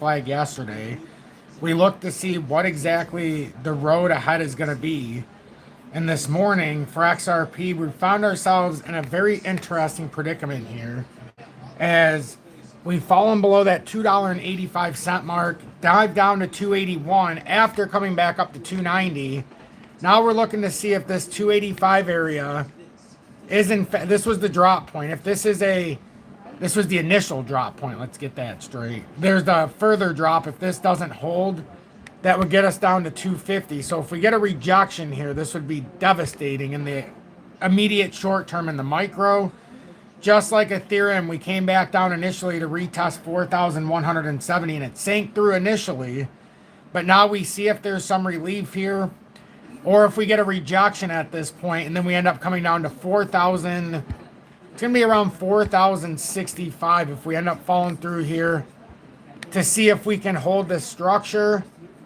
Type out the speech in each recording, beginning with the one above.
flag yesterday. We looked to see what exactly the road ahead is going to be. And this morning for XRP, we found ourselves in a very interesting predicament here as we've fallen below that $2.85 mark, dive down to 281 after coming back up to 290. Now we're looking to see if this 285 area is in fact, this was the drop point. If this is this was the initial drop point, let's get that straight. There's the further drop. If this doesn't hold, that would get us down to 250. So if we get a rejection here, this would be devastating in the immediate short term in the micro. Just like Ethereum, we came back down initially to retest 4,170 and it sank through initially. But now we see if there's some relief here or if we get a rejection at this point and then we end up coming down to 4,000. It's going to be around 4,065 if we end up falling through here to see if we can hold this structure.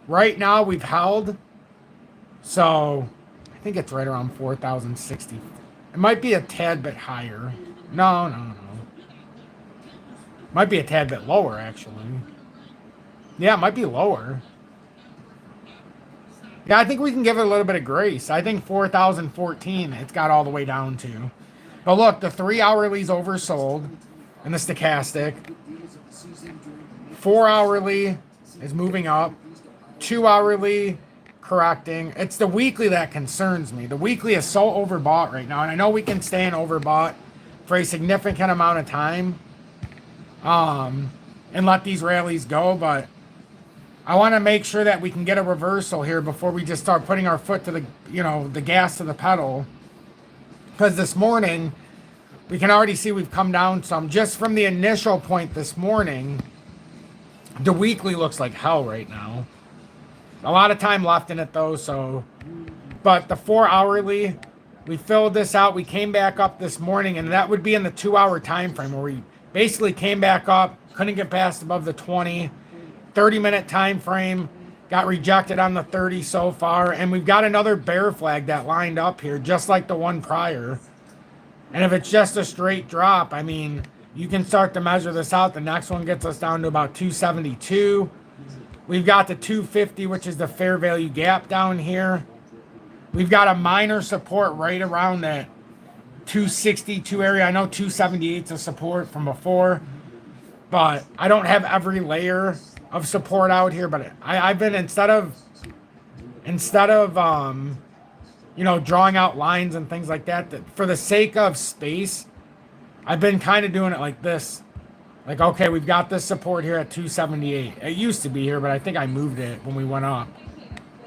Right now we've held, so I think it's right around 4,060. It might be a tad bit higher. No. Might be a tad bit lower, actually. Yeah, it might be lower. Yeah, I think we can give it a little bit of grace. I think 4,014 it's got all the way down to. But look, the 3 hourly's oversold in the stochastic. 4 hourly is moving up. 2 hourly correcting. It's the weekly that concerns me. The weekly is so overbought right now, and I know we can stay in overbought for a significant amount of time and let these rallies go, but I want to make sure that we can get a reversal here before we just start putting our foot to the gas to the pedal, because this morning we can already see we've come down some just from the initial point this morning. The weekly looks like hell right now. A lot of time left in it though, so. But the 4 hourly, we filled this out. We came back up this morning, and that would be in the 2 hour time frame where we basically came back up, couldn't get past above the 20, 30-minute time frame, got rejected on the 30 so far, and we've got another bear flag that lined up here, just like the one prior. And if it's just a straight drop, I mean, you can start to measure this out. The next one gets us down to about 272. We've got the 250, which is the fair value gap down here. We've got a minor support right around that 262 area. I know 278 is a support from before, but I don't have every layer of support out here. But I've been, instead of drawing out lines and things like that for the sake of space, I've been kind of doing it like this. Like, okay, we've got this support here at 278. It used to be here, but I think I moved it when we went up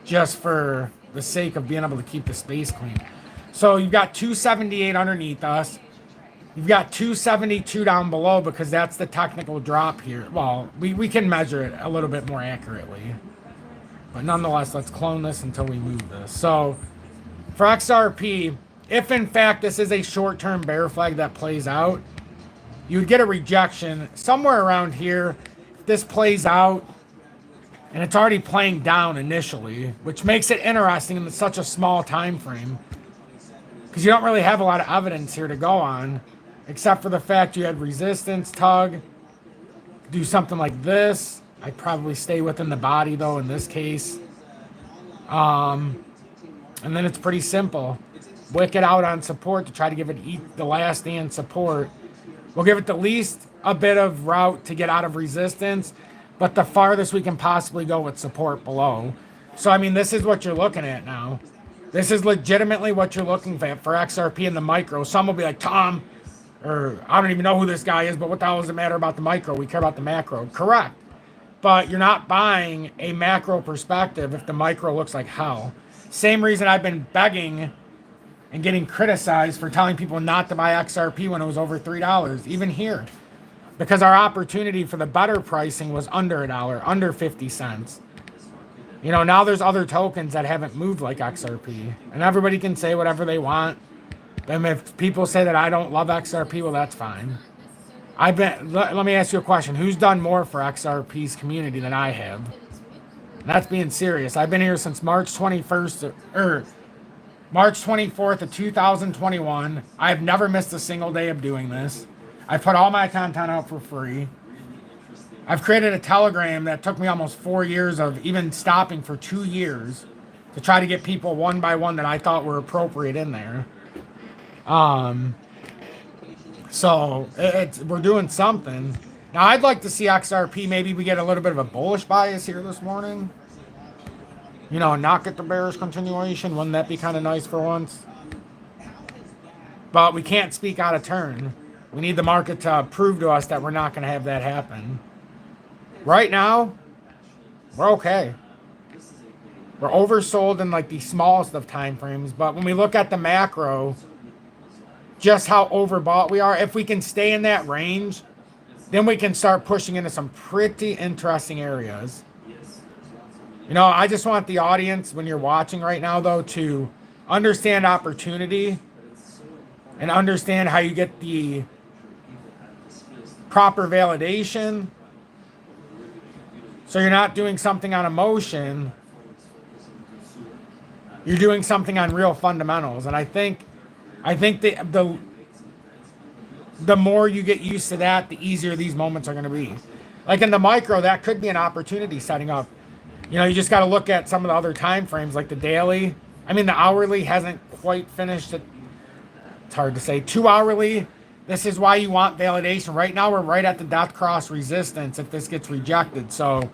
just for the sake of being able to keep the space clean. So you've got 278 underneath us. You've got 272 down below because that's the technical drop here. Well, we can measure it a little bit more accurately. But nonetheless, let's clone this until we move this. So for XRP, if in fact this is a short-term bear flag that plays out, you would get a rejection somewhere around here. If this plays out, and it's already playing down initially, which makes it interesting in such a small time frame, because you don't really have a lot of evidence here to go on, except for the fact you had resistance, tug, do something like this. I'd probably stay within the body, though, in this case. And then it's pretty simple. Wick it out on support to try to give it the last stand support. We'll give it the least a bit of route to get out of resistance, but the farthest we can possibly go with support below. So, I mean, this is what you're looking at now. This is legitimately what you're looking at for XRP in the micro. Some will be like, Tom, or I don't even know who this guy is, but what the hell does it matter about the micro? We care about the macro. Correct. But you're not buying a macro perspective if the micro looks like hell. Same reason I've been begging and getting criticized for telling people not to buy XRP when it was over $3, even here. Because our opportunity for the better pricing was under $1, under 50 cents. You know, now there's other tokens that haven't moved like XRP. And everybody can say whatever they want. And if people say that I don't love XRP, well, that's fine. Let me ask you a question. Who's done more for XRP's community than I have? And that's being serious. I've been here since March 21st, or March 24th of 2021. I've never missed a single day of doing this. I put all my content out for free. I've created a Telegram that took me almost 4 years of even stopping for 2 years to try to get people one by one that I thought were appropriate in there. So we're doing something. Now I'd like to see XRP. Maybe we get a little bit of a bullish bias here this morning. You know, not get the bearish continuation. Wouldn't that be kind of nice for once? But we can't speak out of turn. We need the market to prove to us that we're not going to have that happen. Right now, we're okay. We're oversold in like the smallest of time frames. But when we look at the macro, just how overbought we are, if we can stay in that range, then we can start pushing into some pretty interesting areas. You know, I just want the audience, when you're watching right now, though, to understand opportunity and understand how you get the proper validation. So you're not doing something on emotion. You're doing something on real fundamentals. And I think the more you get used to that, the easier these moments are going to be. Like in the micro, that could be an opportunity setting up. You know, you just got to look at some of the other time frames, like the daily. I mean, the hourly hasn't quite finished. It's hard to say. 2 hourly, this is why you want validation. Right now, we're right at the dot cross resistance if this gets rejected. So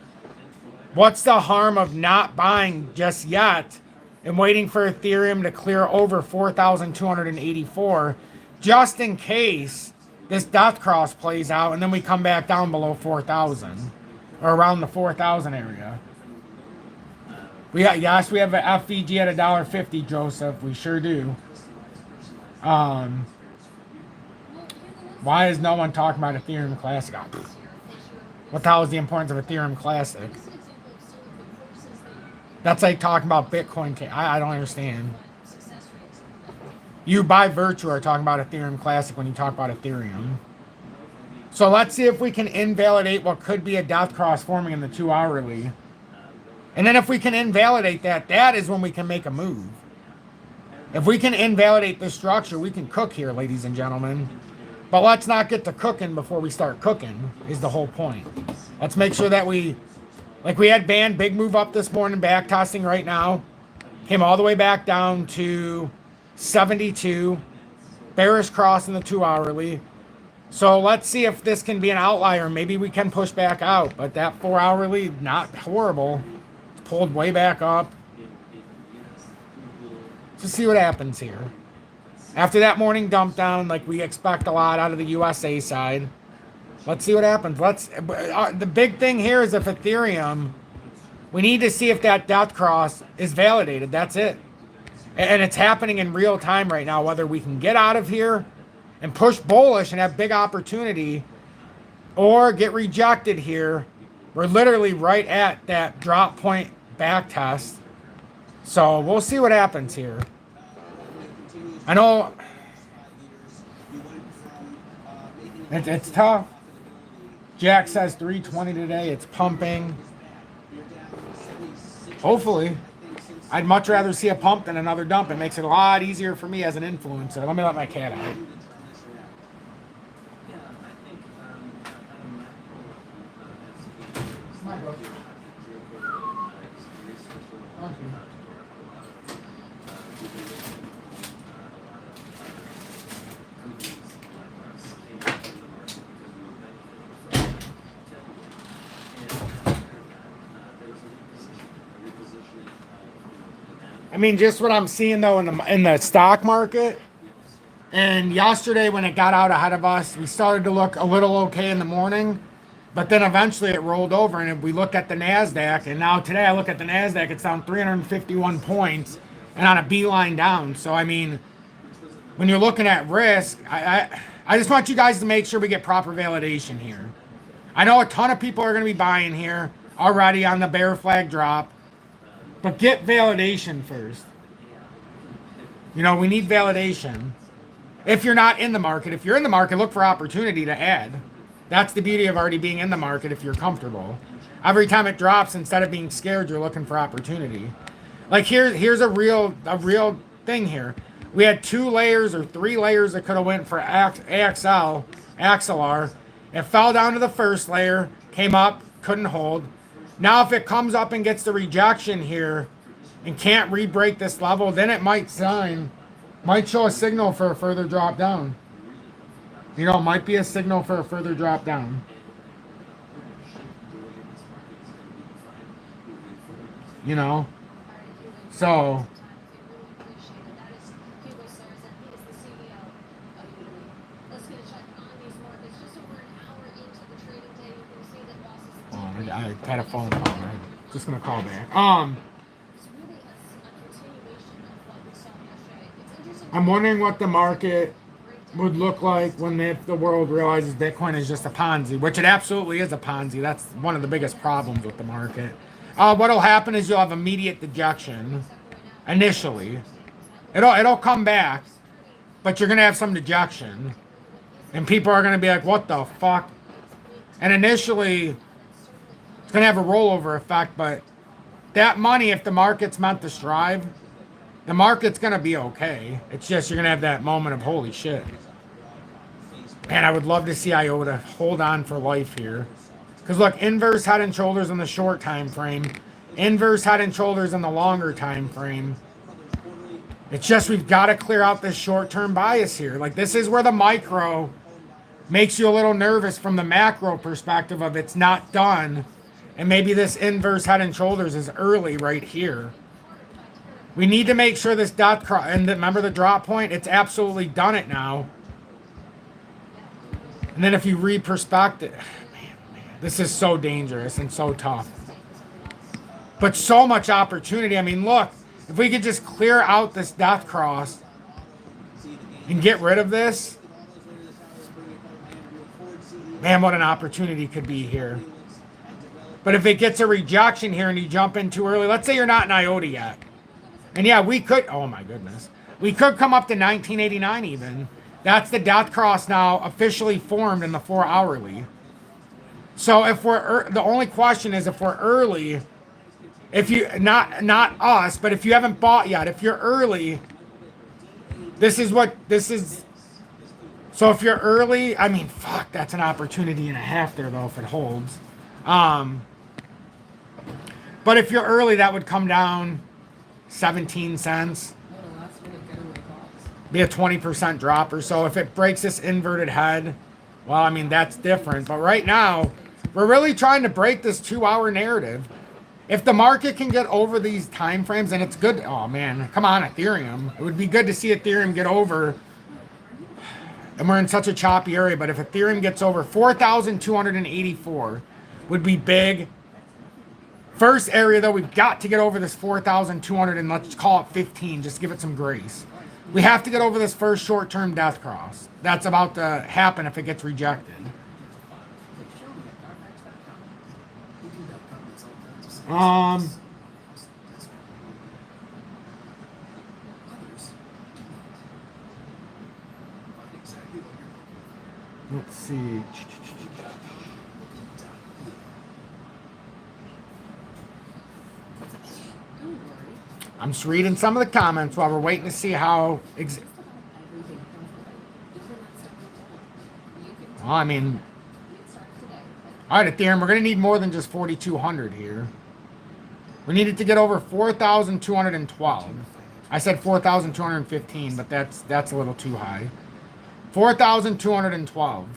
what's the harm of not buying just yet and waiting for Ethereum to clear over 4,284 just in case this dot cross plays out and then we come back down below 4,000 or around the 4,000 area? Yes, we have an FVG at $1.50, Joseph. We sure do. Why is no one talking about Ethereum Classic? What the hell is the importance of Ethereum Classic? That's like talking about Bitcoin. I don't understand. You by virtue are talking about Ethereum Classic when you talk about Ethereum. So let's see if we can invalidate what could be a dot cross forming in the 2 hourly. And then if we can invalidate that, that is when we can make a move. If we can invalidate this structure, we can cook here, ladies and gentlemen. But let's not get to cooking before we start cooking, is the whole point. Let's make sure that we had band, big move up this morning, back tossing right now. Came all the way back down to 72. Bearish cross in the 2 hourly. So let's see if this can be an outlier. Maybe we can push back out. But that 4 hourly, not horrible. Pulled way back up. Let's see what happens here. After that morning dump down, like we expect a lot out of the USA side. Let's see what happens. The big thing here is if Ethereum, we need to see if that dot cross is validated. That's it. And it's happening in real time right now, whether we can get out of here and push bullish and have big opportunity or get rejected here. We're literally right at that drop point back test. So we'll see what happens here. I know it's tough. Jack says 320 today. It's pumping. Hopefully. I'd much rather see a pump than another dump. It makes it a lot easier for me as an influencer. Let me let my cat out. I mean, just what I'm seeing though in the stock market. And yesterday when it got out ahead of us, we started to look a little okay in the morning, but then eventually it rolled over. And if we look at the NASDAQ, and now today I look at the NASDAQ, it's down 351 points and on a beeline down. So, I mean, when you're looking at risk, I just want you guys to make sure we get proper validation here. I know a ton of people are going to be buying here already on the bear flag drop. But get validation first. You know, we need validation. If you're not in the market, if you're in the market, look for opportunity to add. That's the beauty of already being in the market if you're comfortable. Every time it drops, instead of being scared, you're looking for opportunity. Like here's a real thing here. We had 2 layers or 3 layers that could have went for AXLR. It fell down to the first layer. Came up, couldn't hold. Now if it comes up and gets the rejection here and can't re-break this level, then it might show a signal for a further drop down. You know, it might be a signal for a further drop down. You know? So... I had a phone call. I'm just gonna call back. I'm wondering what the market would look like if the world realizes Bitcoin is just a Ponzi, which it absolutely is a Ponzi. That's one of the biggest problems with the market. What'll happen is you'll have immediate dejection initially. It'll come back, but you're gonna have some dejection, and people are gonna be like, "What the fuck?" And initially, it's gonna have a rollover effect, but that money, if the market's meant to strive, the market's gonna be okay. It's just you're gonna have that moment of holy shit. Man, I would love to see IOTA hold on for life here. Because look, inverse head and shoulders in the short time frame, inverse head and shoulders in the longer time frame. It's just we've got to clear out this short-term bias here. Like, this is where the micro makes you a little nervous from the macro perspective of it's not done. And maybe this inverse head and shoulders is early right here. We need to make sure this dot cross, and remember the drop point? It's absolutely done it now. And then if you read perspective, man, this is so dangerous and so tough. But so much opportunity. I mean, look, if we could just clear out this death cross and get rid of this, man, what an opportunity could be here. But if it gets a rejection here and you jump in too early, let's say you're not in IOTA yet. And yeah, we could, oh my goodness. We could come up to 1989 even. That's the death cross now officially formed in the 4 hourly. So if we're, the only question is if we're early, if you, not us, but if you haven't bought yet, if you're early, this is, so if you're early, I mean, fuck, that's an opportunity and a half there though if it holds. But if you're early, that would come down 17 cents. Be a 20% drop or so. If it breaks this inverted head, well, I mean, that's different. But right now, we're really trying to break this 2 hour narrative. If the market can get over these time frames, and it's good. Oh, man, come on, Ethereum. It would be good to see Ethereum get over. And we're in such a choppy area. But if Ethereum gets over 4,284, would be big. First area, though, we've got to get over this 4,200 and let's call it 15. Just give it some grace. We have to get over this first short-term death cross. That's about to happen if it gets rejected. Let's see. I'm just reading some of the comments while we're waiting to see how. Well, I mean, all right, Ethereum, we're going to need more than just 4,200 here. We needed to get over 4,212. I said 4,215, but that's a little too high. 4,212.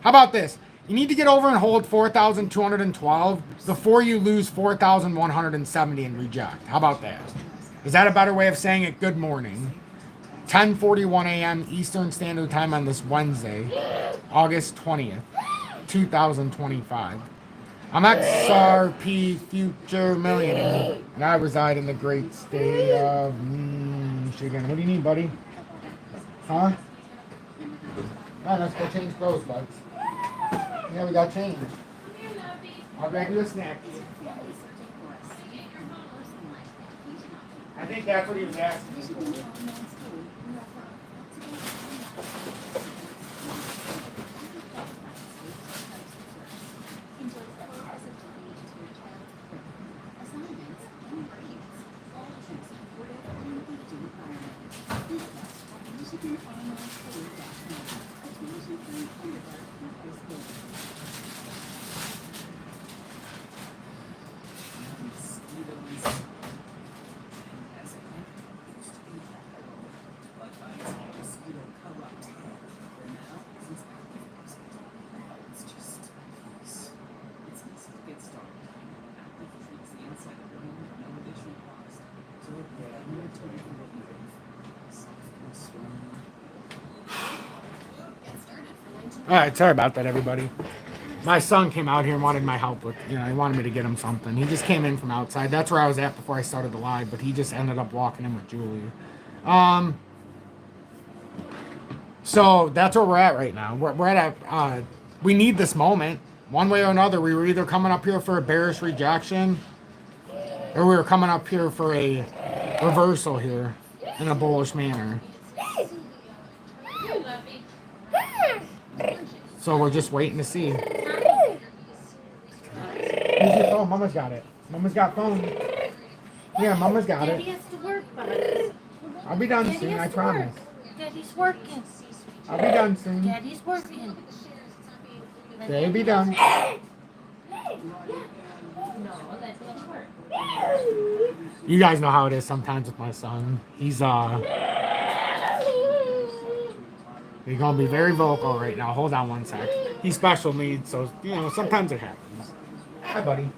How about this? You need to get over and hold 4,212 before you lose 4,170 and reject. How about that? Is that a better way of saying it? Good morning. 10:41 a.m. Eastern Standard Time on this Wednesday, August 20th, 2025. I'm XRP Future Millionaire, and I reside in the great state of Michigan. What do you need, buddy? Huh? All right, let's go change clothes, buds. Yeah, we got change. I'll grab you a snack. I think that's what he was asking me for. All right, sorry about that, everybody. My son came out here and wanted my help with, he wanted me to get him something. He just came in from outside. That's where I was at before I started the live, but he just ended up walking in with Julie. So that's where we're at right now. We're at we need this moment. One way or another, we were either coming up here for a bearish rejection or we were coming up here for a reversal here in a bullish manner. So we're just waiting to see. Use your phone. Mama's got it. Mama's got phone. Yeah, Mama's got Daddy it. has to work, but I'll be done Daddy soon, has I to promise. work. Daddy's working. I'll be done soon. Daddy's working. They'll be done. No, that didn't work. You guys know how it is sometimes with my son. He's gonna be very vocal right now. Hold on one sec. He's special needs, so sometimes it happens. Hi, buddy.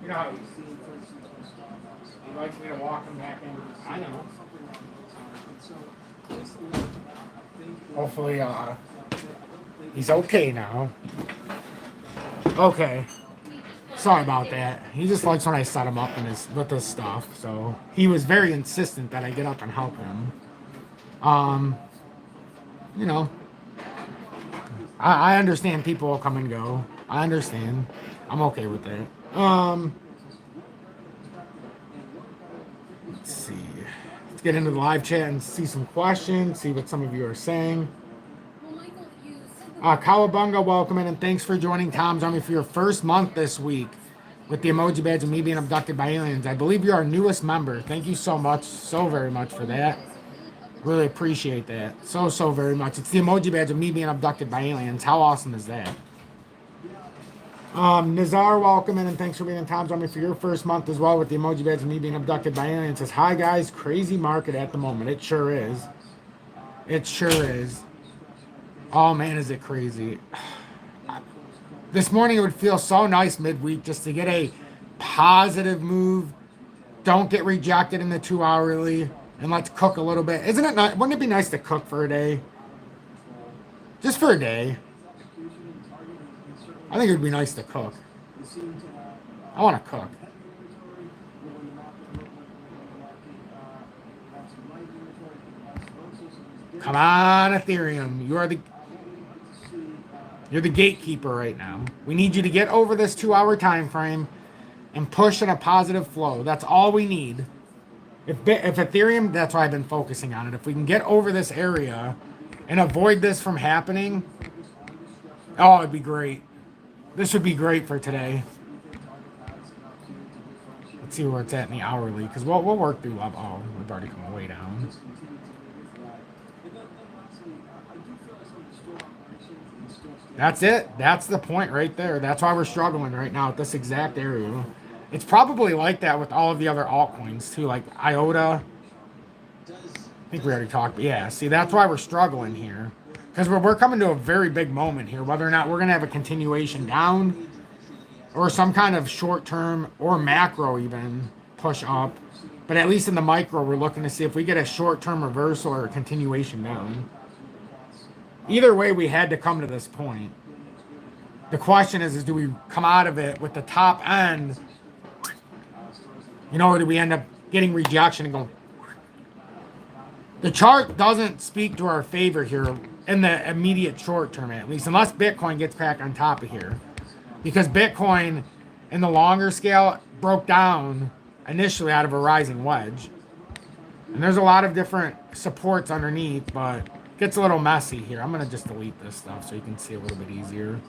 You know how he likes me to walk him back in. I know. Hopefully, he's okay now. Okay. Sorry about that. He just likes when I set him up with his stuff. So he was very insistent that I get up and help him. I understand people will come and go. I understand. I'm okay with that. Let's see. Let's get into the live chat and see some questions, see what some of you are saying. Kawabunga, welcome in, and thanks for joining Tom's Army for your first month this week with the emoji badge of me being abducted by aliens. I believe you're our newest member. Thank you so much, so very much for that. Really appreciate that. So very much. It's the emoji badge of me being abducted by aliens. How awesome is that? Nizar, welcome in, and thanks for being in Tom's Army for your first month as well with the emoji badge of me being abducted by aliens. Says, hi guys, crazy market at the moment. It sure is. It sure is. Oh man, is it crazy. This morning it would feel so nice midweek just to get a positive move. Don't get rejected in the 2 hourly. And let's cook a little bit. Isn't it nice? Wouldn't it be nice to cook for a day? Just for a day. I think it would be nice to cook. I want to cook. Come on, Ethereum. You're the gatekeeper right now. We need you to get over this 2 hour time frame and push in a positive flow. That's all we need. If Ethereum, that's why I've been focusing on it. If we can get over this area and avoid this from happening, oh, it'd be great. This would be great for today. Let's see where it's at in the hourly, because we'll work through. Oh, we've already come way down. That's it. That's the point right there. That's why we're struggling right now at this exact area. It's probably like that with all of the other altcoins too, like IOTA. I think we already talked. But yeah, see, that's why we're struggling here. Because we're coming to a very big moment here, whether or not we're going to have a continuation down or some kind of short-term or macro even push up. But at least in the micro, we're looking to see if we get a short-term reversal or a continuation down. Either way, we had to come to this point. The question is do we come out of it with the top end, or do we end up getting rejection and go? The chart doesn't speak to our favor here in the immediate short term, at least, unless Bitcoin gets back on top of here. Because Bitcoin, in the longer scale, broke down initially out of a rising wedge. And there's a lot of different supports underneath, but it gets a little messy here. I'm going to just delete this stuff so you can see a little bit easier.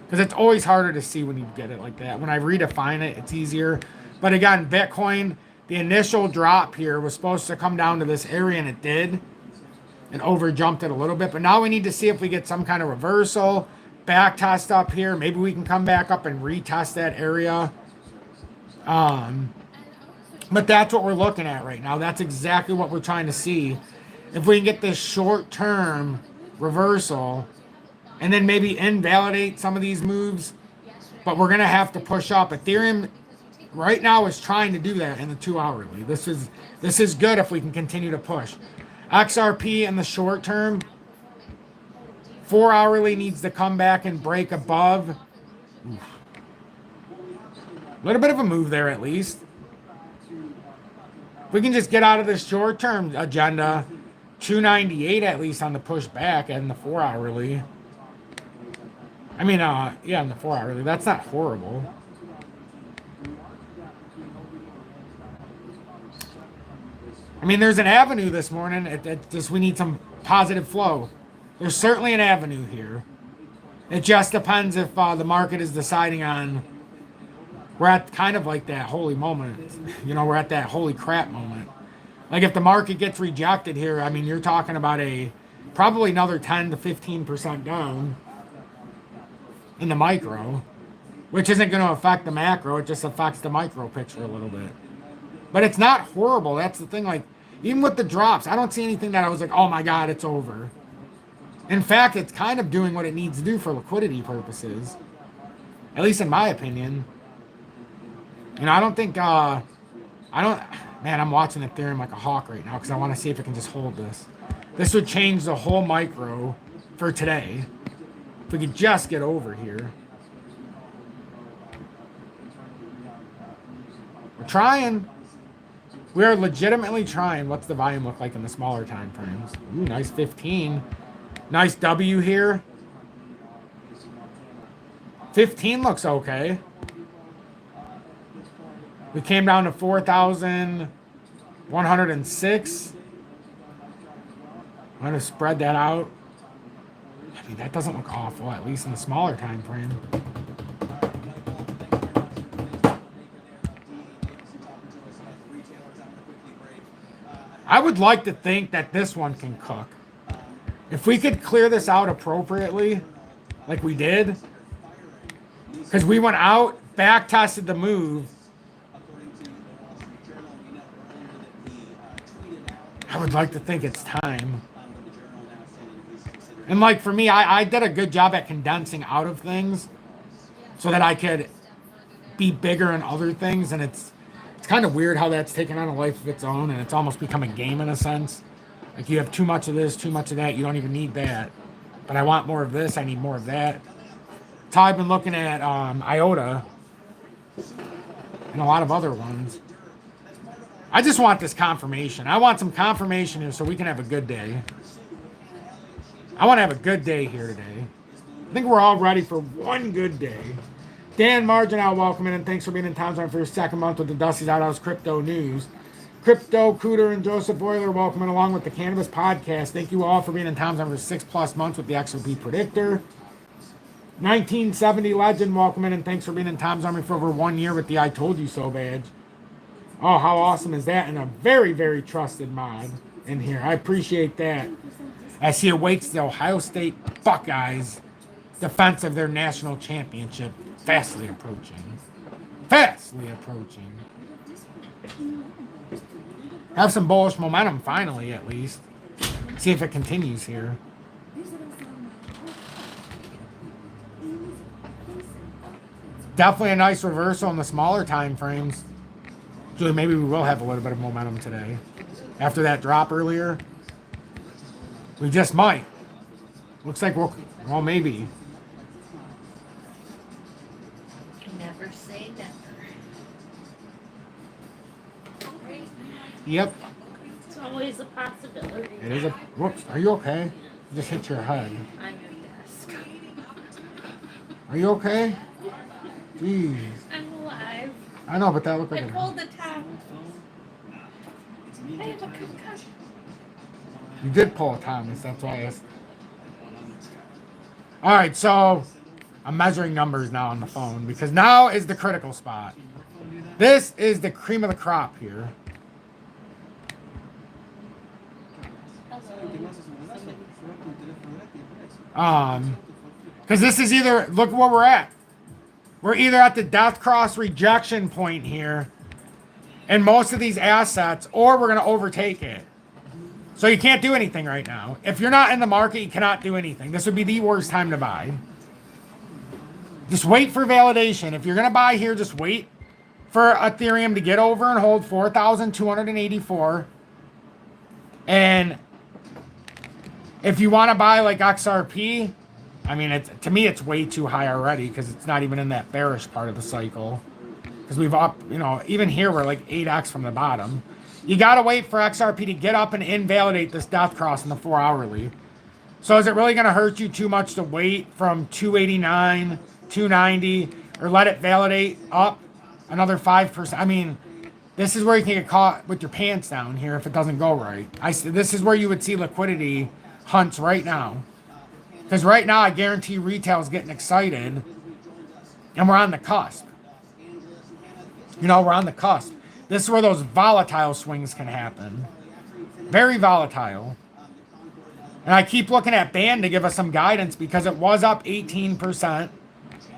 Because it's always harder to see when you get it like that. When I redefine it, it's easier. But again, Bitcoin, the initial drop here was supposed to come down to this area, and it did. and over jumped it a little bit. But now we need to see if we get some kind of reversal, back test up here. Maybe we can come back up and retest that area. But that's what we're looking at right now. That's exactly what we're trying to see. If we can get this short-term reversal and then maybe invalidate some of these moves, but we're going to have to push up. Ethereum right now is trying to do that in the 2 hourly. This is good if we can continue to push. XRP in the short term, 4 hourly needs to come back and break above. Oof. A little bit of a move there at least. If we can just get out of this short-term agenda, 298 at least on the push back and the 4 hourly. I mean, yeah, on the 4 hourly. That's not horrible. I mean, there's an avenue this morning. It just we need some positive flow. There's certainly an avenue here. It just depends if the market is deciding on. We're at kind of like that holy moment. You know, we're at that holy crap moment. Like if the market gets rejected here, I mean, you're talking about probably another 10 to 15% down in the micro, which isn't going to affect the macro. It just affects the micro picture a little bit. But it's not horrible. That's the thing. Like, even with the drops, I don't see anything that I was like, oh my God, it's over. In fact, it's kind of doing what it needs to do for liquidity purposes. At least in my opinion. You know, I don't think, man, I'm watching Ethereum like a hawk right now because I want to see if it can just hold this. This would change the whole micro for today. If we could just get over here. We're trying. We are legitimately trying. What's the volume look like in the smaller time frames? Ooh, nice 15. Nice W here. 15 looks okay. We came down to 4,106. I'm going to spread that out. I mean, that doesn't look awful, at least in the smaller time frame. I would like to think that this one can cook. If we could clear this out appropriately, like we did, because we went out, back tested the move. I would like to think it's time. And like for me, I did a good job at condensing out of things so that I could be bigger in other things. And it's kind of weird how that's taken on a life of its own, and it's almost become a game in a sense. Like you have too much of this, too much of that. You don't even need that. But I want more of this. I need more of that. That's how I've been looking at IOTA and a lot of other ones. I just want this confirmation. I want some confirmation here so we can have a good day. I want to have a good day here today. I think we're all ready for one good day. Dan Marginal, welcome in, and thanks for being in Town Zone for your second month with the Dusty's Outhouse Crypto News. Crypto Cooter and Joseph Euler, welcome in along with the Cannabis Podcast. Thank you all for being in Town Zone for 6+ months with the XRP Predictor. 1970 Legend, welcome in, and thanks for being in Tom's Army for over 1 year with the I Told You So badge. Oh, how awesome is that? And a very, very trusted mod in here. I appreciate that. As he awaits the Ohio State Buckeyes defense of their national championship fastly approaching. Fastly approaching. Have some bullish momentum finally, at least. See if it continues here. Definitely a nice reversal in the smaller time frames. So maybe we will have a little bit of momentum today. After that drop earlier, we just might. Looks like well, maybe. Never say never. Yep. It's always a possibility. It is a. Whoops. Are you okay? You just hit your head. On your desk. Are you okay? Jeez. I'm alive. I know, but that looked like I a. pulled the top. I have a concussion. You did pull a Thomas. That's why I asked. All right, so I'm measuring numbers now on the phone because now is the critical spot. This is the cream of the crop here. Hello. Because this is either, look where we're at. We're either at the death cross rejection point here in most of these assets, or we're going to overtake it. So you can't do anything right now. If you're not in the market, you cannot do anything. This would be the worst time to buy. Just wait for validation. If you're going to buy here, just wait for Ethereum to get over and hold 4,284. And if you want to buy like XRP, I mean, to me, it's way too high already because it's not even in that bearish part of the cycle. Because we've up, even here, we're like 8x from the bottom. You got to wait for XRP to get up and invalidate this death cross in the 4-hourly. So is it really going to hurt you too much to wait from 289, 290, or let it validate up another 5%? I mean, this is where you can get caught with your pants down here if it doesn't go right. This is where you would see liquidity hunts right now. Because right now, I guarantee retail is getting excited, and we're on the cusp. We're on the cusp. This is where those volatile swings can happen. Very volatile. And I keep looking at band to give us some guidance because it was up 18%.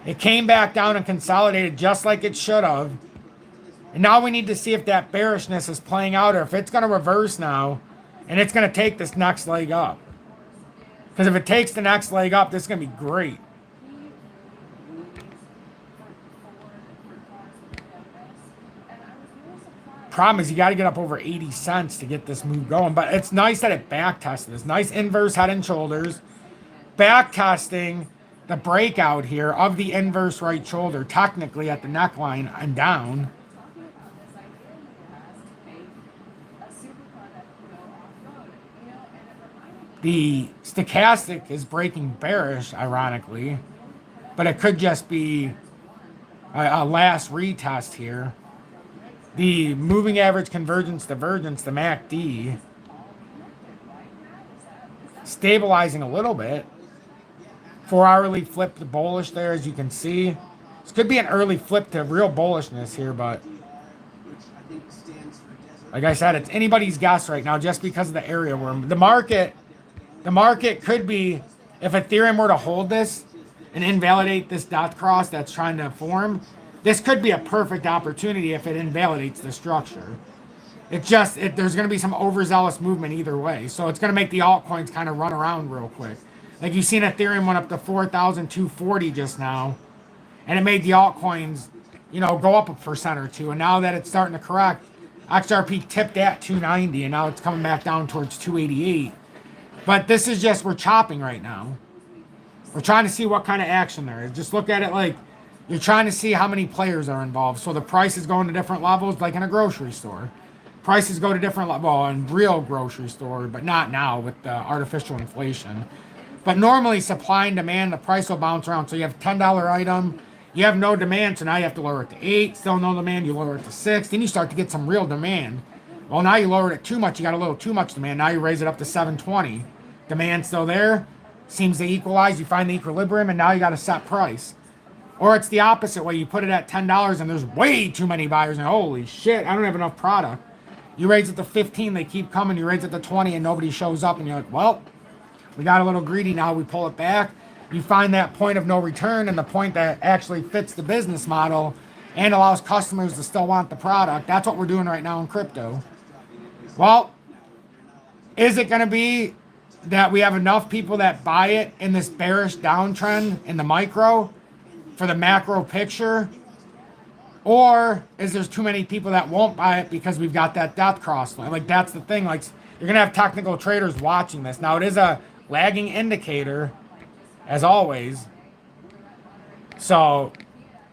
It came back down and consolidated just like it should have. And now we need to see if that bearishness is playing out or if it's going to reverse now and it's going to take this next leg up. Because if it takes the next leg up, this is going to be great. Problem is you got to get up over 80 cents to get this move going. But it's nice that it back tested. It's nice inverse head and shoulders. Back testing the breakout here of the inverse right shoulder, technically at the neckline and down. The stochastic is breaking bearish, ironically. But it could just be a last retest here. The moving average convergence divergence, the MACD, stabilizing a little bit. 4-hourly flip to bullish there, as you can see. This could be an early flip to real bullishness here, but like I said, it's anybody's guess right now just because of the area where the market could be, if Ethereum were to hold this and invalidate this dot cross that's trying to form, this could be a perfect opportunity if it invalidates the structure. There's going to be some overzealous movement either way. So it's going to make the altcoins kind of run around real quick. Like you've seen Ethereum went up to 4,240 just now. And it made the altcoins, go up 1% or 2. And now that it's starting to correct, XRP tipped at 290 and now it's coming back down towards 288. But this is just, we're chopping right now. We're trying to see what kind of action there is. Just look at it like you're trying to see how many players are involved. So the prices go into different levels, like in a grocery store. Prices go to different levels, well, in real grocery store, but not now with the artificial inflation. But normally supply and demand, the price will bounce around. So you have a $10 item, you have no demand, so now you have to lower it to 8. Still no demand, you lower it to 6. Then you start to get some real demand. Well, now you lowered it too much, you got a little too much demand. Now you raise it up to 720. Demand still there, seems to equalize, you find the equilibrium, and now you got a set price. Or it's the opposite way. You put it at $10 and there's way too many buyers and holy shit, I don't have enough product. You raise it to 15, they keep coming. You raise it to 20 and nobody shows up and you're like, well, we got a little greedy now. We pull it back. You find that point of no return and the point that actually fits the business model and allows customers to still want the product. That's what we're doing right now in crypto. Well, is it going to be that we have enough people that buy it in this bearish downtrend in the micro for the macro picture? Or is there too many people that won't buy it because we've got that death cross line? Like, that's the thing. Like, you're going to have technical traders watching this. Now, it is a lagging indicator, as always. So,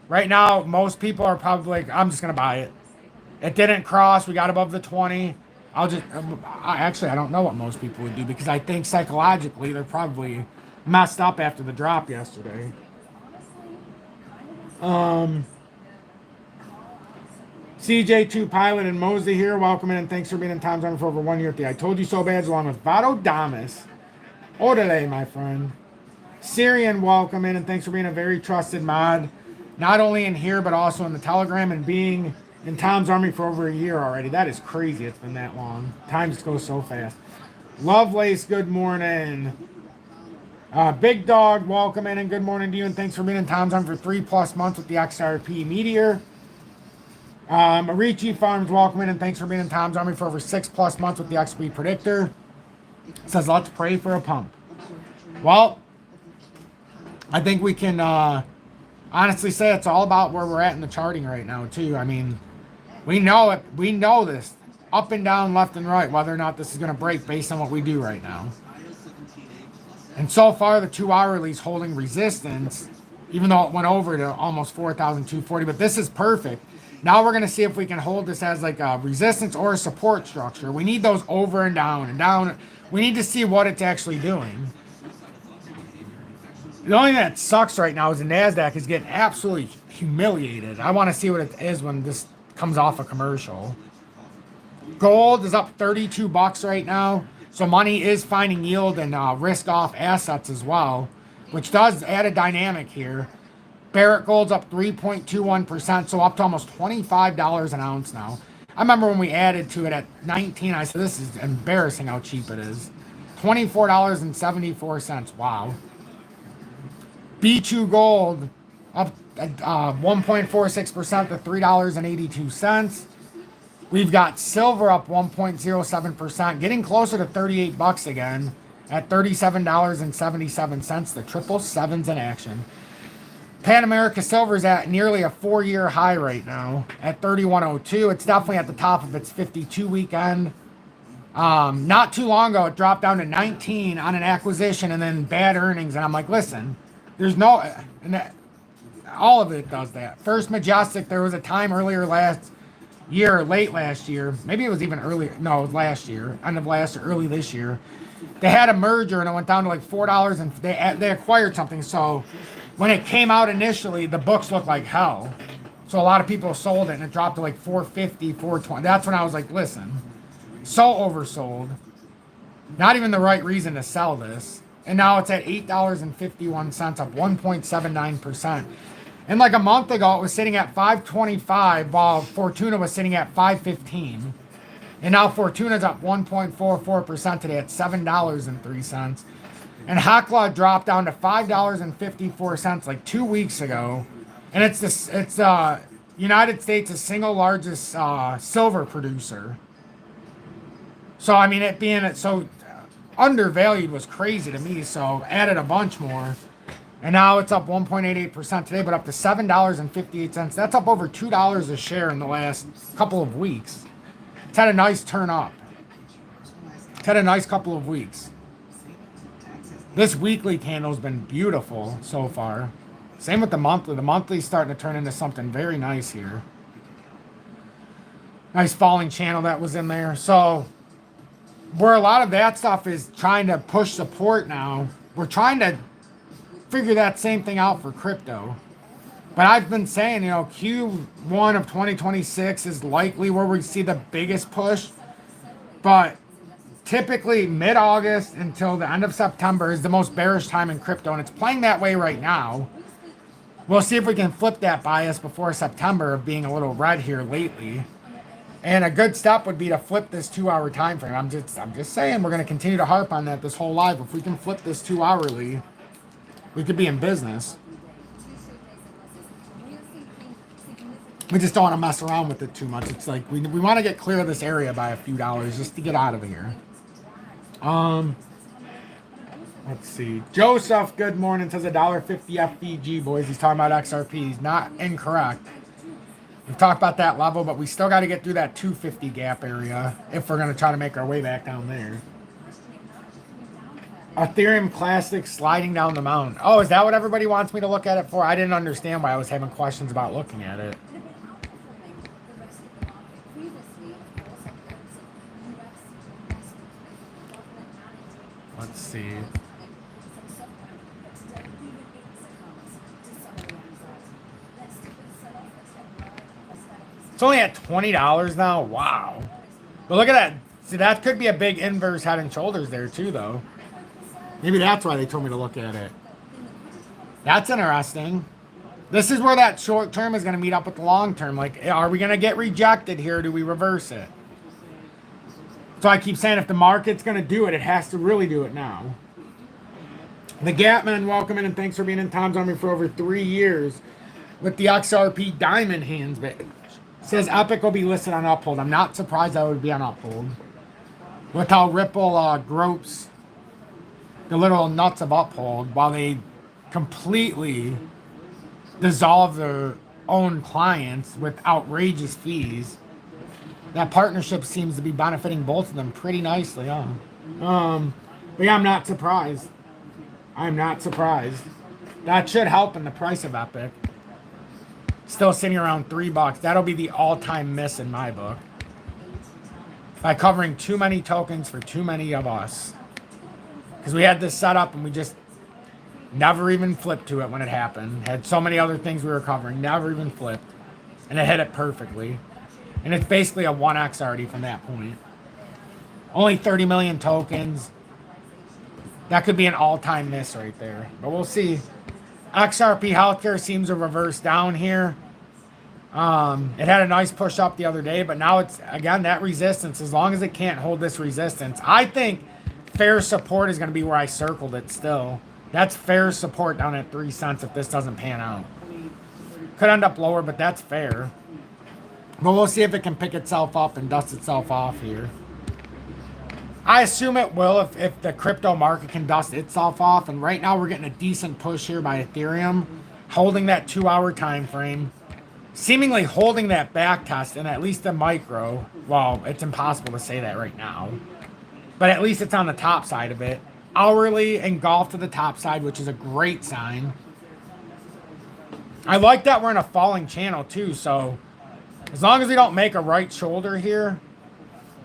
right now, most people are probably like, I'm just going to buy it. It didn't cross. We got above the 20. I don't know what most people would do because I think psychologically they're probably messed up after the drop yesterday. CJ2 Pilot and Mosley here. Welcome in and thanks for being in Time Zone for over 1 year. I Told You So Bad along with Vado Damas. Orderly, my friend. Syrian, welcome in and thanks for being a very trusted mod. Not only in here, but also in the Telegram and being in Tom's Army for over a year already. That is crazy. It's been that long. Time just goes so fast. Lovelace, good morning. Big Dog, welcome in and good morning to you, and thanks for being in Tom's on for 3+ months with the XRP Meteor. Marici Farms, welcome in and thanks for being in Tom's Army for over 6+ months with the XP Predictor. It says, let's pray for a pump. Well, I think we can honestly say it's all about where we're at in the charting right now, too. I mean, we know it. We know this. Up and down, left and right, whether or not this is going to break based on what we do right now. And so far, the 2-hourly is holding resistance, even though it went over to almost 4,240. But this is perfect. Now we're going to see if we can hold this as like a resistance or a support structure. We need those over and down and down. We need to see what it's actually doing. The only thing that sucks right now is the NASDAQ is getting absolutely humiliated. I want to see what it is when this comes off a commercial. Gold is up 32 bucks right now. So money is finding yield and risk off assets as well, which does add a dynamic here. Barrett Gold's up 3.21%, so up to almost $25 an ounce now. I remember when we added to it at 19, I said, this is embarrassing how cheap it is. $24.74, wow. B2 Gold up 1.46% to $3.82. We've got silver up 1.07%, getting closer to 38 bucks again at $37.77. The triple sevens in action. Pan America Silver is at nearly a 4-year high right now at 31.02. It's definitely at the top of its 52 weekend. Not too long ago, it dropped down to 19 on an acquisition and then bad earnings. And I'm like, listen, there's no, and all of it does that. First Majestic, there was a time earlier last year, late last year, maybe it was even earlier, no, it was last year, end of last or early this year. They had a merger and it went down to like $4 and they acquired something. So when it came out initially, the books looked like hell. So a lot of people sold it and it dropped to like 450, 420. That's when I was like, listen, so oversold. Not even the right reason to sell this. And now it's at $8.51, up 1.79%. And like a month ago, it was sitting at 525 while Fortuna was sitting at 515. And now Fortuna's up 1.44% today at $7.03. And Hekla dropped down to $5.54 like 2 weeks ago. And it's United States' single largest silver producer. So I mean, it being so undervalued was crazy to me. So added a bunch more. And now it's up 1.88% today, but up to $7.58. That's up over $2 a share in the last couple of weeks. It's had a nice turn up. It's had a nice couple of weeks. This weekly candle's been beautiful so far. Same with the monthly. The monthly's starting to turn into something very nice here. Nice falling channel that was in there. So where a lot of that stuff is trying to push support now, we're trying to figure that same thing out for crypto. But I've been saying, you know, Q1 of 2026 is likely where we see the biggest push. But typically mid-August until the end of September is the most bearish time in crypto. And it's playing that way right now. We'll see if we can flip that bias before September of being a little red here lately. And a good step would be to flip this 2-hour time frame. I'm just saying we're going to continue to harp on that this whole live. If we can flip this 2-hourly, we could be in business. We just don't want to mess around with it too much. It's like we want to get clear of this area by a few dollars just to get out of here. Let's see. Joseph, good morning, says $1.50 FVG, boys. He's talking about XRP. He's not incorrect. We've talked about that level, but we still got to get through that 250 gap area if we're going to try to make our way back down there. Ethereum Classic sliding down the mountain. Oh, is that what everybody wants me to look at it for? I didn't understand why I was having questions about looking at it. Let's see. It's only at $20 now. Wow. But look at that. See, that could be a big inverse head and shoulders there too, though. Maybe that's why they told me to look at it. That's interesting. This is where that short term is going to meet up with the long term. Like, are we going to get rejected here? Or do we reverse it? So I keep saying if the market's going to do it, it has to really do it now. The Gatman, welcome in and thanks for being in Tom's Army for over 3 years with the XRP diamond hands. But says Epic will be listed on Uphold. I'm not surprised that would be on Uphold. With how Ripple gropes the little nuts of Uphold while they completely dissolve their own clients with outrageous fees. That partnership seems to be benefiting both of them pretty nicely, huh? But yeah, I'm not surprised. I'm not surprised. That should help in the price of Epic. Still sitting around $3. That'll be the all-time miss in my book. By covering too many tokens for too many of us. Because we had this set up and we just never even flipped to it when it happened. Had so many other things we were covering. Never even flipped. And it hit it perfectly. And it's basically a 1x already from that point. Only 30 million tokens. That could be an all-time miss right there. But we'll see. XRP Healthcare seems to reverse down here. It had a nice push up the other day, but now it's, again, that resistance. As long as it can't hold this resistance, I think fair support is going to be where I circled it still. That's fair support down at 3 cents if this doesn't pan out. Could end up lower, but that's fair. But we'll see if it can pick itself up and dust itself off here. I assume it will if the crypto market can dust itself off. And right now we're getting a decent push here by Ethereum. Holding that 2-hour time frame. Seemingly holding that back test and at least the micro. Well, it's impossible to say that right now. But at least it's on the top side of it. Hourly engulfed to the top side, which is a great sign. I like that we're in a falling channel too. So as long as we don't make a right shoulder here.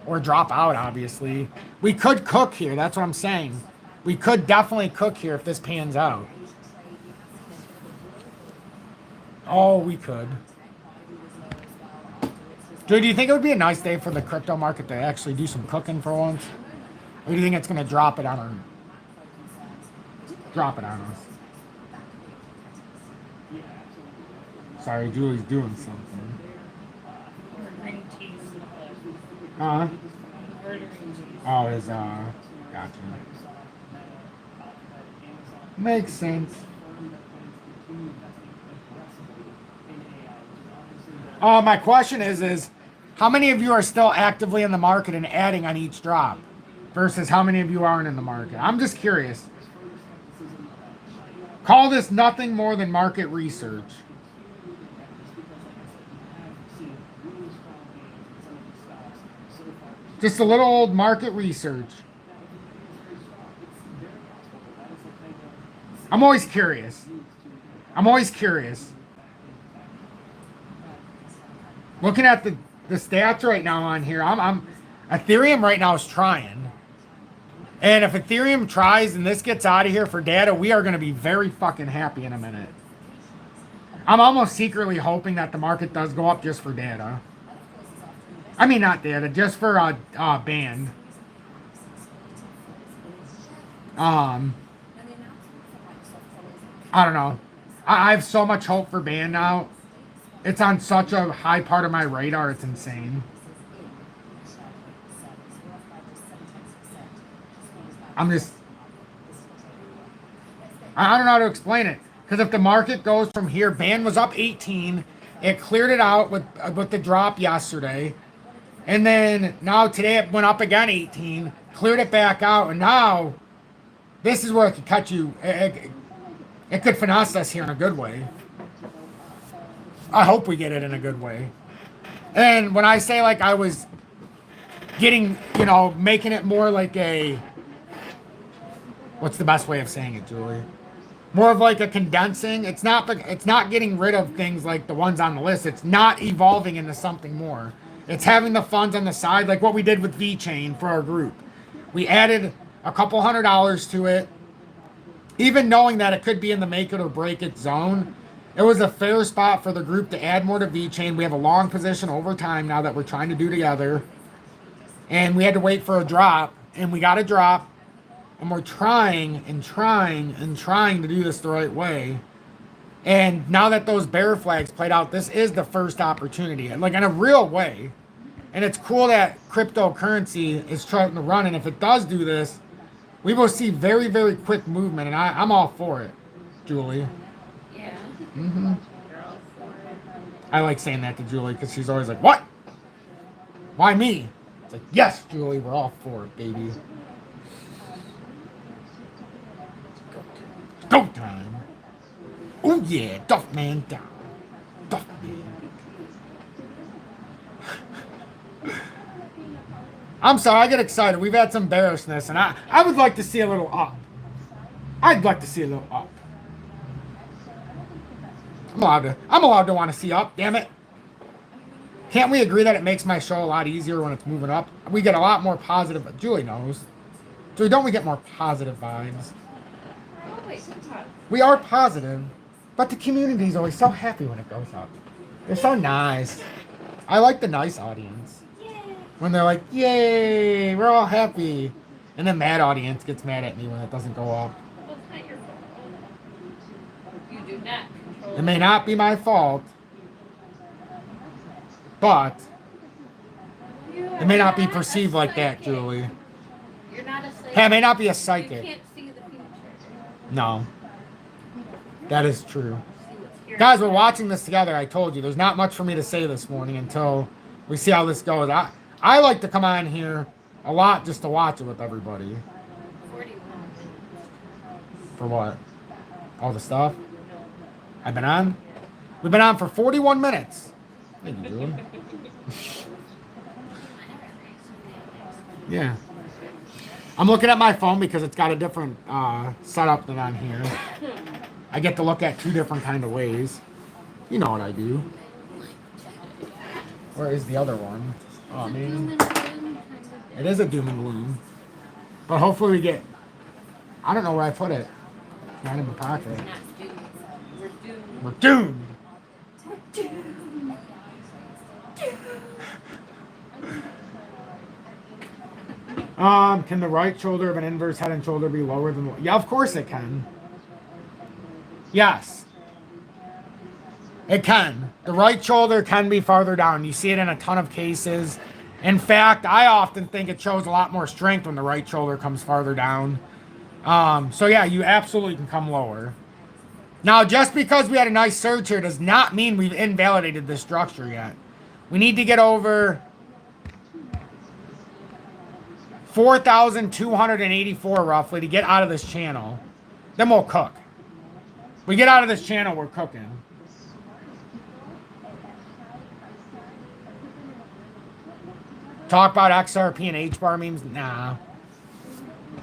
Or drop out, obviously. We could cook here. That's what I'm saying. We could definitely cook here if this pans out. Oh, we could. Dude, do you think it would be a nice day for the crypto market to actually do some cooking for once? Or do you think it's going to drop it on us? Sorry, Julie's doing something. Oh, his, gotcha. Makes sense. My question is how many of you are still actively in the market and adding on each drop versus how many of you aren't in the market? I'm just curious. Call this nothing more than market research. Just a little old market research. I'm always curious. Looking at the stats right now on here, Ethereum right now is trying. And if Ethereum tries and this gets out of here for data, we are going to be very fucking happy in a minute. I'm almost secretly hoping that the market does go up just for data. I mean, not data, just for band. I don't know. I have so much hope for band now. It's on such a high part of my radar. It's insane. I don't know how to explain it. Because if the market goes from here, band was up 18. It cleared it out with the drop yesterday. And then now today it went up again 18, cleared it back out, and now this is where it could cut you. It could finesse us here in a good way. I hope we get it in a good way. And when I say like I was getting, making it more like a, what's the best way of saying it, Julie? More of like a condensing. It's not getting rid of things like the ones on the list. It's not evolving into something more. It's having the funds on the side, like what we did with VeChain for our group. We added a couple $100 to it. Even knowing that it could be in the make it or break it zone, it was a fair spot for the group to add more to VeChain. We have a long position over time now that we're trying to do together. And we had to wait for a drop, and we got a drop. And we're trying to do this the right way. And now that those bear flags played out, this is the first opportunity. Like in a real way, And it's cool that cryptocurrency is trying to run. And if it does do this, we will see very, very quick movement. And I'm all for it, Julie. Yeah. Mm-hmm. You're all for it. I like saying that to Julie because she's always like, what? Why me? It's like, yes, Julie, we're all for it, baby. Go time. Oh, yeah, Dontvend down. Dontvend. I'm sorry, I get excited. We've had some bearishness, and I would like to see a little up. I'd like to see a little up. I'm allowed to want to see up, damn it. Can't we agree that it makes my show a lot easier when it's moving up? We get a lot more positive. Julie knows. Julie, don't we get more positive vibes? Always positive. We are positive, but the community is always so happy when it goes up. They're so nice. I like the nice audience. When they're like, yay, we're all happy. And the mad audience gets mad at me when it doesn't go up. Well, it's not your fault. You do not control It may not be my fault, but it may not be perceived like that, Julie. You're not a psychic. Hey, I may not be a You psychic. can't see the future. No. That is true. See what's here. Guys, we're watching this together. I told you. There's not much for me to say this morning until we see how this goes. I like to come on here a lot just to watch it with everybody. 41. For what? All the stuff? I've been on? We've been on for 41 minutes. Thank you, Julie. Yeah. I'm looking at my phone because it's got a different setup than on here. I get to look at two different kind of ways. You know what I do. Where is the other one? Oh, man. It is a doom and gloom. But hopefully we get... I don't know where I put it. Not in my pocket. Not doomed. We're doomed. We're doomed. Can the right shoulder of an inverse head and shoulder be lower than... Yeah, of course it can. Yes. It can. The right shoulder can be farther down. You see it in a ton of cases. In fact, I often think it shows a lot more strength when the right shoulder comes farther down. So yeah, you absolutely can come lower. Now, just because we had a nice surge here does not mean we've invalidated this structure yet. We need to get over 4,284 roughly to get out of this channel. Then we'll cook. We get out of this channel, we're cooking. Talk about XRP and H-bar memes? Nah.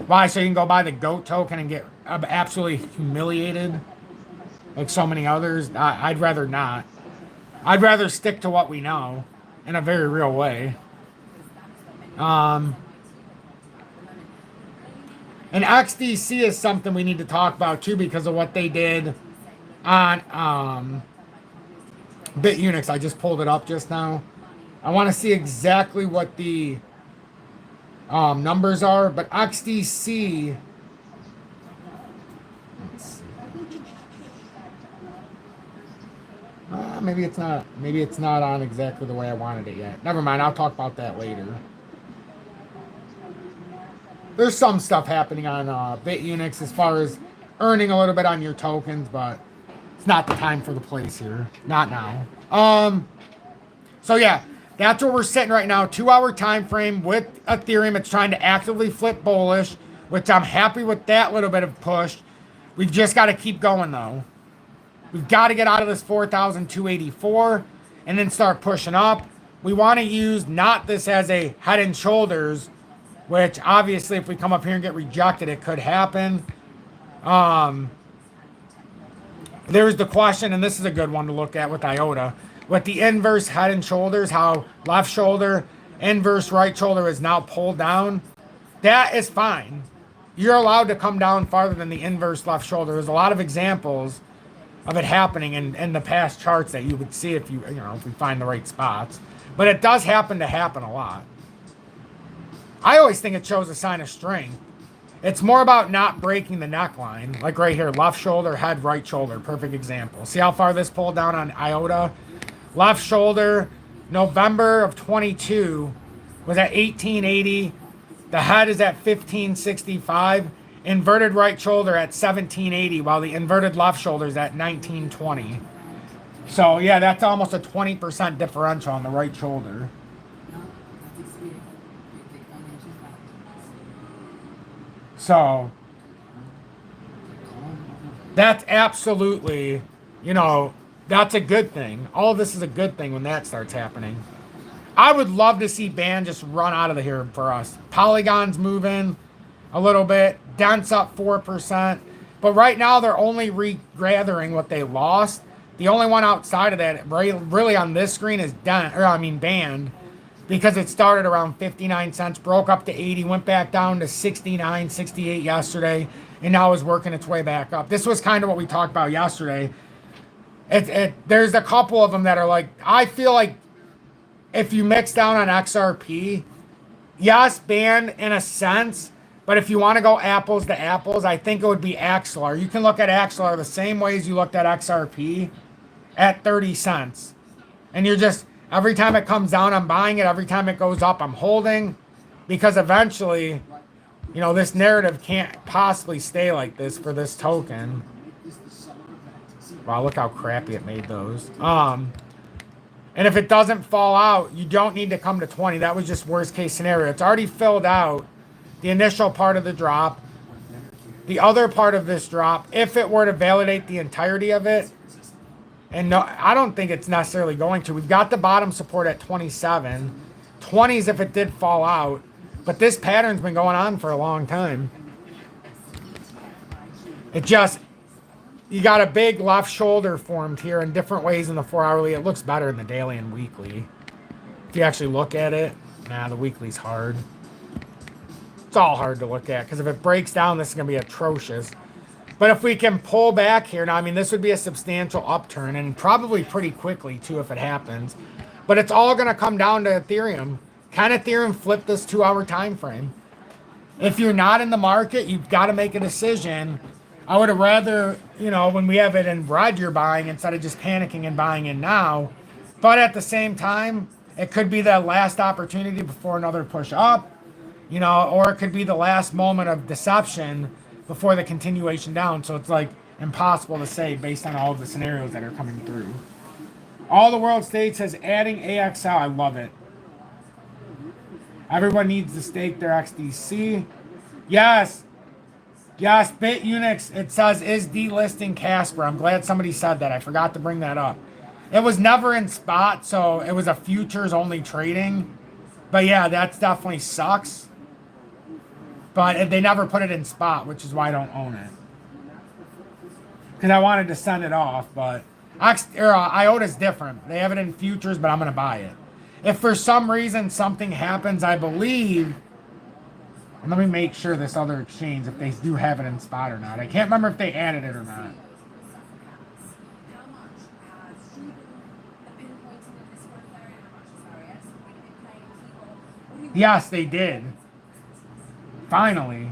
Why? So you can go buy the GOAT token and get absolutely humiliated? Like so many others? I'd rather not. I'd rather stick to what we know in a very real way. And XDC is something we need to talk about too because of what they did on BitUnix. I just pulled it up just now. I want to see exactly what the numbers are, but XDC. Let's see. Maybe it's not. Maybe it's not on exactly the way I wanted it yet. Never mind. I'll talk about that later. There's some stuff happening on BitUnix as far as earning a little bit on your tokens, but it's not the time for the place here. Not now. So yeah, that's where we're sitting right now. 2-hour time frame with Ethereum. It's trying to actively flip bullish, which I'm happy with that little bit of push. We've just got to keep going though. We've got to get out of this 4,284 and then start pushing up. We want to use not this as a head and shoulders, which obviously if we come up here and get rejected, it could happen. There's the question, and this is a good one to look at with IOTA. With the inverse head and shoulders, how left shoulder, inverse right shoulder is now pulled down. That is fine. You're allowed to come down farther than the inverse left shoulder. There's a lot of examples of it happening in the past charts that you would see if if we find the right spots. But it does happen a lot. I always think it shows a sign of strength. It's more about not breaking the neckline. Like right here, left shoulder, head, right shoulder. Perfect example. See how far this pulled down on IOTA? Left shoulder, November of 22 was at 1880. The head is at 1565. Inverted right shoulder at 1780, while the inverted left shoulder is at 1920. So yeah, that's almost a 20% differential on the right shoulder. So that's absolutely, you know, that's a good thing. All of this is a good thing when that starts happening. I would love to see band just run out of here for us. Polygon's moving a little bit. Dents up 4%. But right now they're only regathering what they lost. The only one outside of that, really on this screen, is band. Because it started around 59 cents, broke up to 80, went back down to 69, 68 yesterday, and now is working its way back up. This was kind of what we talked about yesterday. There's a couple of them that are like, I feel like if you mix down on XRP, yes, band in a sense, but if you want to go apples to apples, I think it would be Axlar. You can look at Axlar the same way as you looked at XRP at 30 cents. And you're just, every time it comes down, I'm buying it. Every time it goes up, I'm holding. Because eventually, you know, this narrative can't possibly stay like this for this token. Wow, look how crappy it made those. And if it doesn't fall out, you don't need to come to 20. That was just worst case scenario. It's already filled out the initial part of the drop. The other part of this drop, if it were to validate the entirety of it, and no, I don't think it's necessarily going to. We've got the bottom support at 27. 20s if it did fall out. But this pattern's been going on for a long time. It just, you got a big left shoulder formed here in different ways in the 4-hourly. It looks better in the daily and weekly. If you actually look at it, nah, the weekly's hard. It's all hard to look at because if it breaks down, this is going to be atrocious. But if we can pull back here, now, I mean, this would be a substantial upturn and probably pretty quickly, too, if it happens. But it's all going to come down to Ethereum. Can Ethereum flip this 2-hour time frame? If you're not in the market, you've got to make a decision. I would have rather, you know, when we have it in red, you're buying instead of just panicking and buying in now. But at the same time, it could be the last opportunity before another push up, you know, or it could be the last moment of deception before the continuation down. So it's like impossible to say based on all of the scenarios that are coming through. All the world state says adding AXL. I love it. Everyone needs to stake their XDC. Yes. Yes, BitUnix, it says, is delisting Casper. I'm glad somebody said that. I forgot to bring that up. It was never in spot, so it was a futures only trading. But yeah, that definitely sucks. But they never put it in spot, which is why I don't own it. Because I wanted to send it off, but IOTA's different. They have it in futures, but I'm going to buy it. If for some reason something happens, I believe, and let me make sure this other exchange, if they do have it in spot or not. I can't remember if they added it or not. Yes, they did. Finally.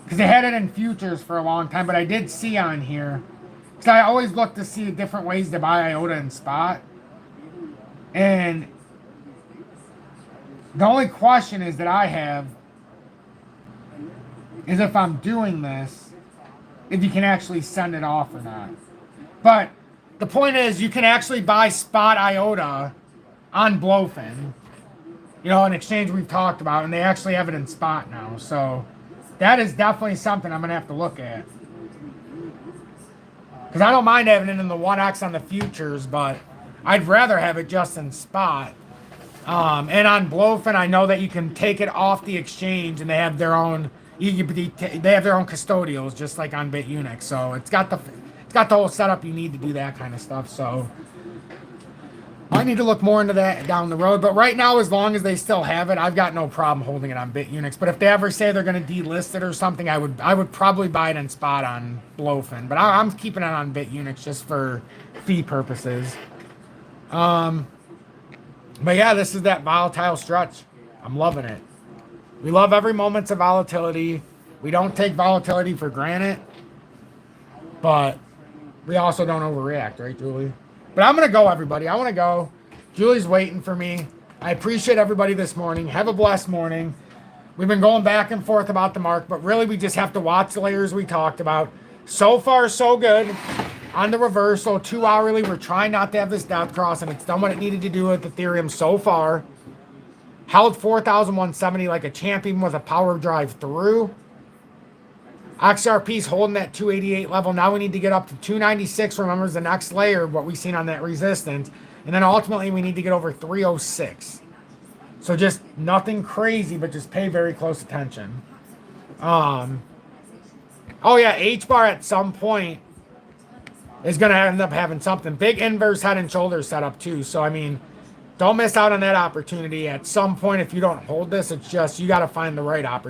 Because they had it in futures for a long time, but I did see on here. Because I always look to see different ways to buy IOTA in spot. And the only question is that I have is if I'm doing this, if you can actually send it off or not. But the point is you can actually buy spot IOTA on Dontvend. You know, an exchange we've talked about, and they actually have it in spot now. So that is definitely something I'm going to have to look at. Because I don't mind having it in the 1x on the futures, but I'd rather have it just in spot. And on Dontvend, I know that you can take it off the exchange, and they have their own. They have their own custodials, just like on BitUnix. So it's got the whole setup you need to do that kind of stuff. So I need to look more into that down the road. But right now, as long as they still have it, I've got no problem holding it on BitUnix. But if they ever say they're going to delist it or something, I would probably buy it in spot on Dontvend. But I'm keeping it on BitUnix just for fee purposes. But yeah, this is that volatile stretch. I'm loving it. We love every moment of volatility. We don't take volatility for granted. But we also don't overreact, right, Julie? But I'm going to go, everybody. I want to go. Julie's waiting for me. I appreciate everybody this morning. Have a blessed morning. We've been going back and forth about the mark, but really we just have to watch the layers we talked about. So far, so good. On the reversal, 2 hourly, we're trying not to have this death cross, and it's done what it needed to do with Ethereum so far. Held 4,170 like a champion with a power drive through. XRP's holding that 288 level. Now we need to get up to 296. Remember, is the next layer, what we've seen on that resistance. And then ultimately we need to get over 306. So just nothing crazy, but just pay very close attention. Oh yeah, H-bar at some point is going to end up having something. Big inverse head and shoulders set up too. So, I mean, don't miss out on that opportunity. At some point, if you don't hold this, it's just you got to find the right opportunity.